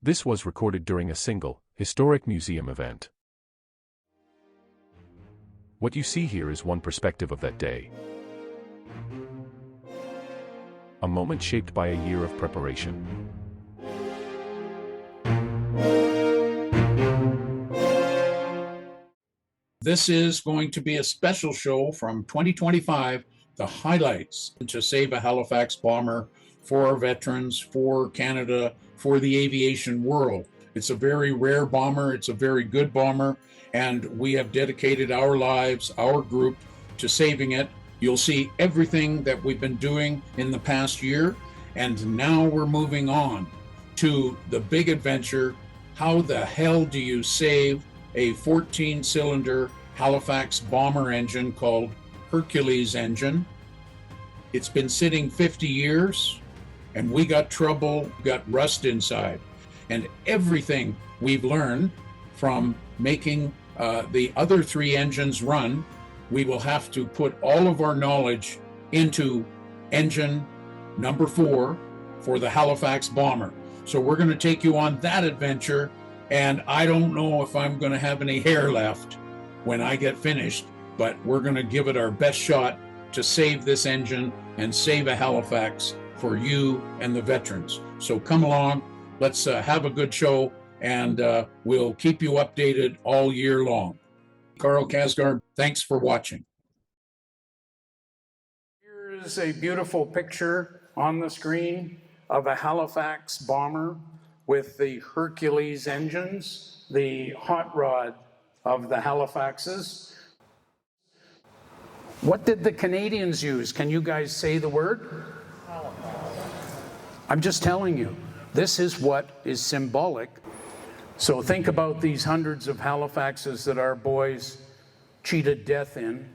This was recorded during a single, historic museum event. What you see here is one perspective of that day. A moment shaped by a year of preparation. This is going to be a special show from 2025, the highlights to save a Halifax bomber for our veterans, for Canada, for the aviation world. It's a very rare bomber, it's a very good bomber, and we have dedicated our lives, our group, to saving it. You'll see everything that we've been doing in the past year, and now we're moving on to the big adventure. How the hell do you save a 14-cylinder Halifax bomber engine called Hercules engine? It's been sitting 50 years, and we got trouble, got rust inside. And everything we've learned from making the other three engines run, we will have to put all of our knowledge into engine number 4 for the Halifax bomber. So we're going to take you on that adventure, and I don't know if I'm going to have any hair left when I get finished, but we're going to give it our best shot to save this engine and save a Halifax for you and the veterans. So come along, let's have a good show, and we'll keep you updated all year long. Carl Kasgar, thanks for watching. Here's a beautiful picture on the screen of a Halifax bomber with the Hercules engines, the hot rod of the Halifaxes. What did the Canadians use? Can you guys say the word? I'm just telling you, this is what is symbolic. So think about these hundreds of Halifaxes that our boys cheated death in,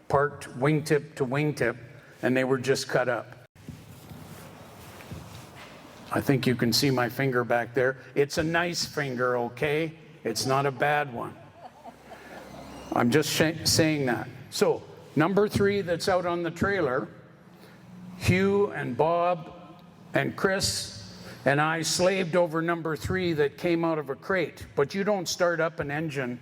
parked wingtip to wingtip, and they were just cut up. I think you can see my finger back there. It's a nice finger, okay? It's not a bad one. I'm just saying that. So, number 3 that's out on the trailer, Hugh and Bob and Chris and I slaved over number 3 that came out of a crate. But you don't start up an engine,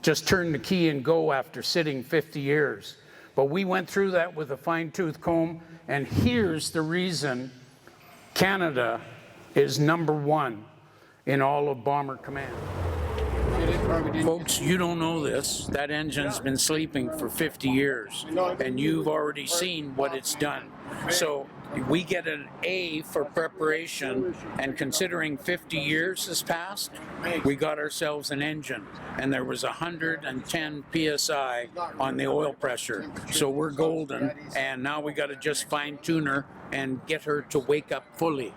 just turn the key and go after sitting 50 years. But we went through that with a fine-tooth comb, and here's the reason Canada is number 1 in all of Bomber Command. Folks, you don't know this. That engine's been sleeping for 50 years, and you've already seen what it's done. So we get an A for preparation, and considering 50 years has passed, we got ourselves an engine, and there was 110 PSI on the oil pressure. So we're golden, and now we got to just fine-tune her and get her to wake up fully.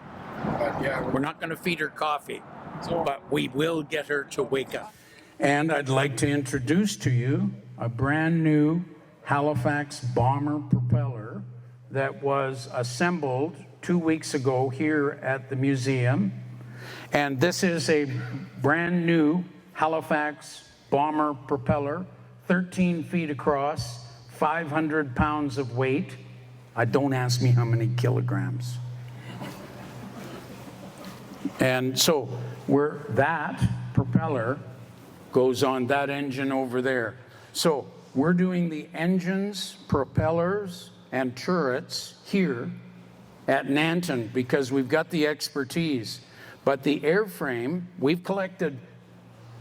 We're not going to feed her coffee, but we will get her to wake up. And I'd like to introduce to you a brand new Halifax bomber propeller that was assembled 2 weeks ago here at the museum. And this is a brand new Halifax bomber propeller, 13 feet across, 500 pounds of weight. Don't ask me how many kilograms. And so that propeller goes on that engine over there. So we're doing the engines, propellers, and turrets here at Nanton because we've got the expertise. But the airframe, we've collected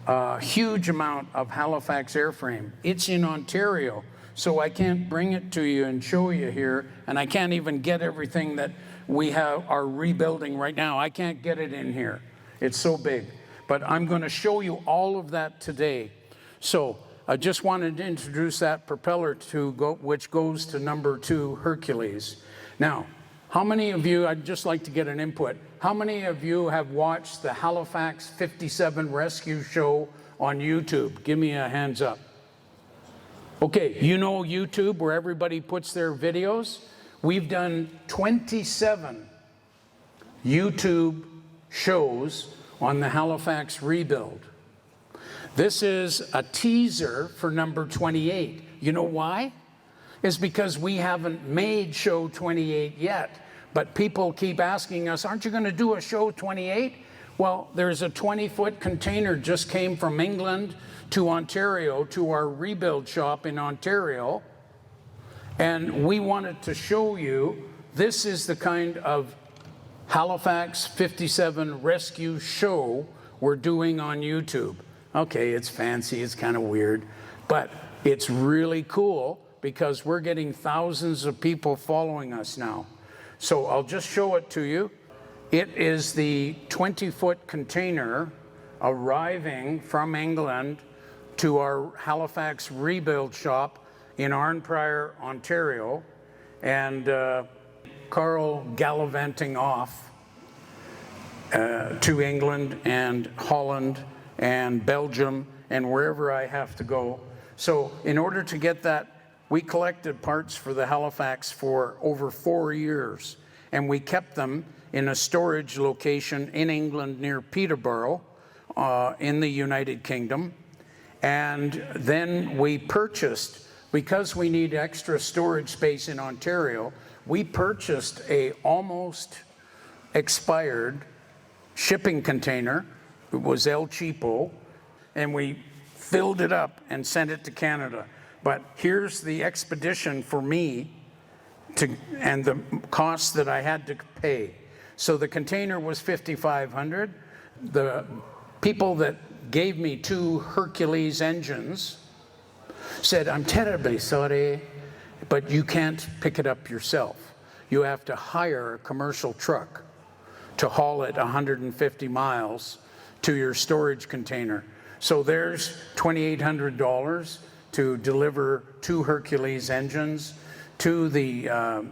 a huge amount of Halifax airframe. It's in Ontario, so I can't bring it to you and show you here, and I can't even get everything that we are rebuilding right now. I can't get it in here. It's so big. But I'm going to show you all of that today. So I just wanted to introduce that propeller which goes to number 2, Hercules. Now, how many of you, I'd just like to get an input, how many of you have watched the Halifax 57 rescue show on YouTube? Give me a hands up. Okay, you know YouTube where everybody puts their videos? We've done 27 YouTube shows on the Halifax rebuild. This is a teaser for number 28. You know why? It's because we haven't made show 28 yet, but people keep asking us, aren't you going to do a show 28? Well, there's a 20-foot container just came from England to Ontario, to our rebuild shop in Ontario. And we wanted to show you, this is the kind of Halifax 57 rescue show we're doing on YouTube. Okay, it's fancy, it's kind of weird, but it's really cool because we're getting thousands of people following us now. So I'll just show it to you. It is the 20-foot container arriving from England to our Halifax rebuild shop in Arnprior, Ontario, and Carl gallivanting off to England and Holland and Belgium and wherever I have to go. So in order to get that, we collected parts for the Halifax for over 4 years, and we kept them in a storage location in England near Peterborough in the United Kingdom. And then we purchased, because we need extra storage space in Ontario, we purchased a almost expired shipping container. It was El Cheapo, and we filled it up and sent it to Canada. But here's the expedition for me and the costs that I had to pay. So the container was $5,500. The people that gave me 2 Hercules engines said, I'm terribly sorry, but you can't pick it up yourself. You have to hire a commercial truck to haul it 150 miles to your storage container. So there's $2,800 to deliver 2 Hercules engines to the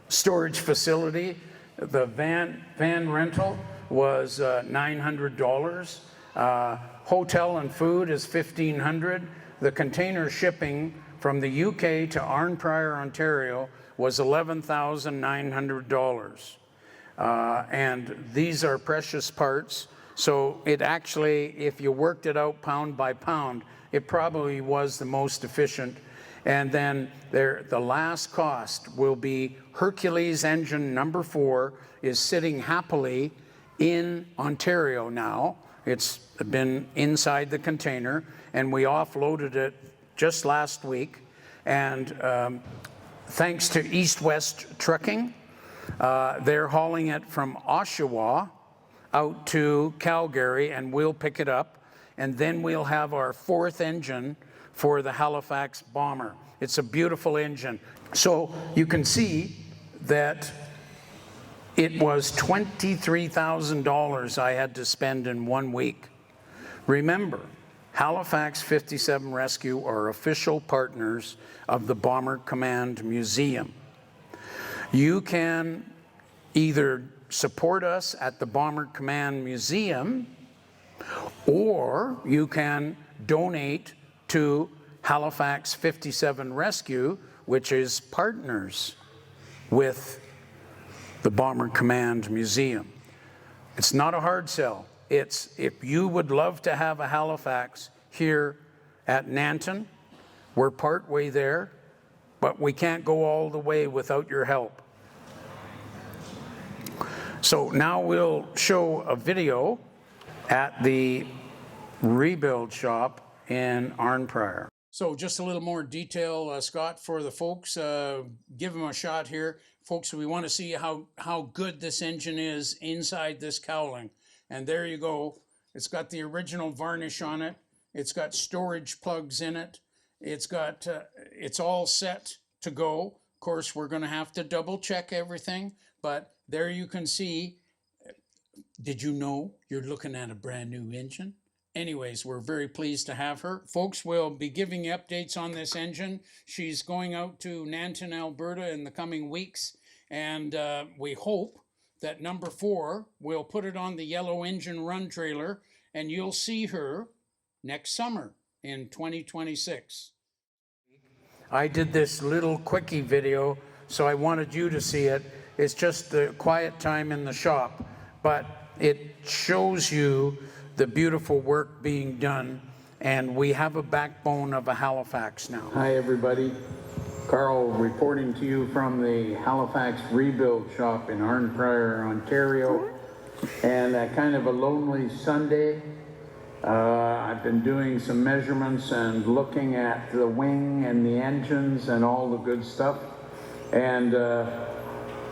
storage facility. The van rental was $900. Hotel and food is $1,500. The container shipping from the UK to Arnprior, Ontario was $11,900. And these are precious parts. So it actually, if you worked it out pound by pound, it probably was the most efficient. And then the last cost will be Hercules engine number 4 is sitting happily in Ontario now. It's been inside the container, and we offloaded it just last week. And thanks to East West Trucking, they're hauling it from Oshawa out to Calgary, and we'll pick it up. And then we'll have our 4th engine for the Halifax bomber. It's a beautiful engine. So you can see that it was $23,000 I had to spend in 1 week. Remember, Halifax 57 Rescue are official partners of the Bomber Command Museum. You can either support us at the Bomber Command Museum, or you can donate to Halifax 57 Rescue, which is partners with the Bomber Command Museum. It's not a hard sell. It's if you would love to have a Halifax here at Nanton, we're partway there, but we can't go all the way without your help. So now we'll show a video at the rebuild shop in Arnprior. So just a little more detail, Scott, for the folks. Give them a shot here. Folks, we want to see how good this engine is inside this cowling. And there you go. It's got the original varnish on it. It's got storage plugs in it. It's got, it's all set to go. Of course, we're going to have to double check everything, but there you can see. Did you know you're looking at a brand new engine? Anyways, we're very pleased to have her. Folks, we'll be giving you updates on this engine. She's going out to Nanton, Alberta in the coming weeks, and we hope that number 4 will put it on the yellow engine run trailer, and you'll see her next summer in 2026. I did this little quickie video, so I wanted you to see it. It's just the quiet time in the shop, but it shows you the beautiful work being done, and we have a backbone of a Halifax now. Hi everybody, Carl reporting to you from the Halifax rebuild shop in Arnprior, Ontario. And kind of a lonely Sunday. I've been doing some measurements and looking at the wing and the engines and all the good stuff. And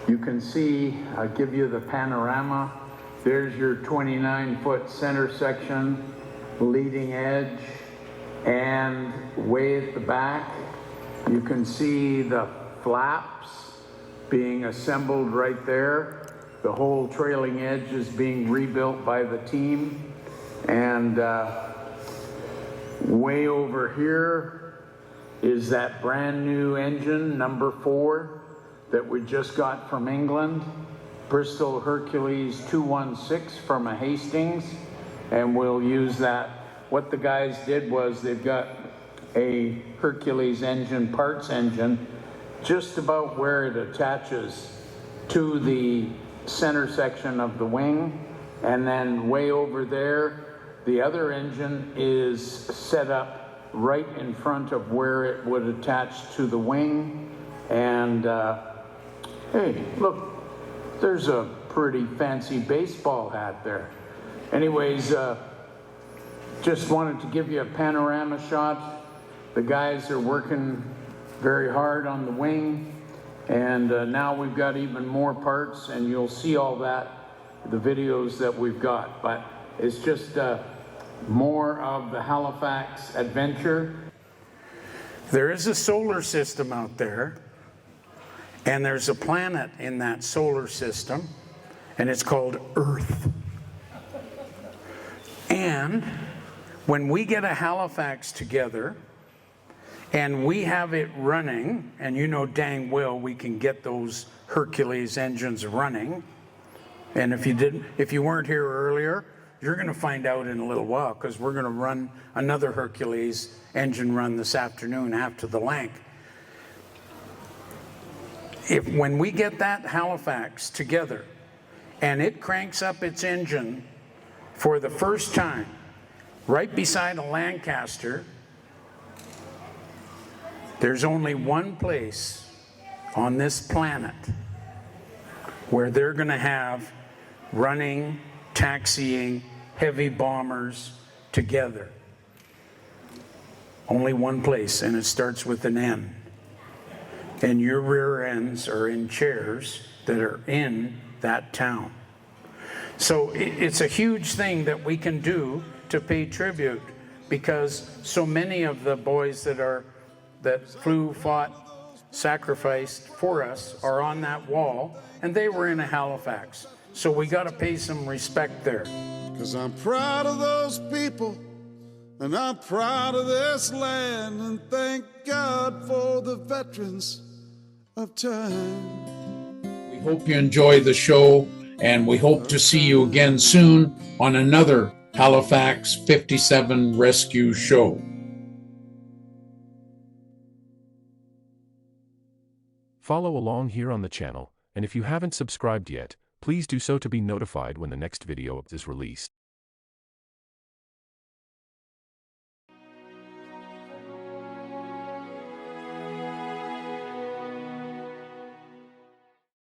you can see, I'll give you the panorama. There's your 29-foot center section, leading edge, and way at the back, you can see the flaps being assembled right there. The whole trailing edge is being rebuilt by the team. And way over here is that brand new engine, number 4, that we just got from England. Bristol Hercules 216 from a Hastings. And we'll use that. What the guys did was they've got a Hercules engine, parts engine, just about where it attaches to the center section of the wing. And then way over there, the other engine is set up right in front of where it would attach to the wing. And hey, look, there's a pretty fancy baseball hat there. Anyways, just wanted to give you a panorama shot. The guys are working very hard on the wing, and now we've got even more parts, and you'll see all that, the videos that we've got. But it's just more of the Halifax adventure. There is a solar system out there, and there's a planet in that solar system, and it's called Earth. And when we get a Halifax together and we have it running, and you know dang well we can get those Hercules engines running. And if you weren't here earlier, you're going to find out in a little while, because we're going to run another Hercules engine run this afternoon after the Lank. When we get that Halifax together and it cranks up its engine for the first time right beside a Lancaster, there's only one place on this planet where they're going to have running, taxiing heavy bombers together. Only one place, and it starts with an N. And your rear ends are in chairs that are in that town. So it's a huge thing that we can do to pay tribute, because so many of the boys that flew, fought, sacrificed for us are on that wall, and they were in a Halifax. So we got to pay some respect there. 'Cause I'm proud of those people, and I'm proud of this land, and thank God for the veterans of time. We hope you enjoy the show, and we hope to see you again soon on another Halifax 57 Rescue Show. Follow along here on the channel, and if you haven't subscribed yet, please do so to be notified when the next video is released.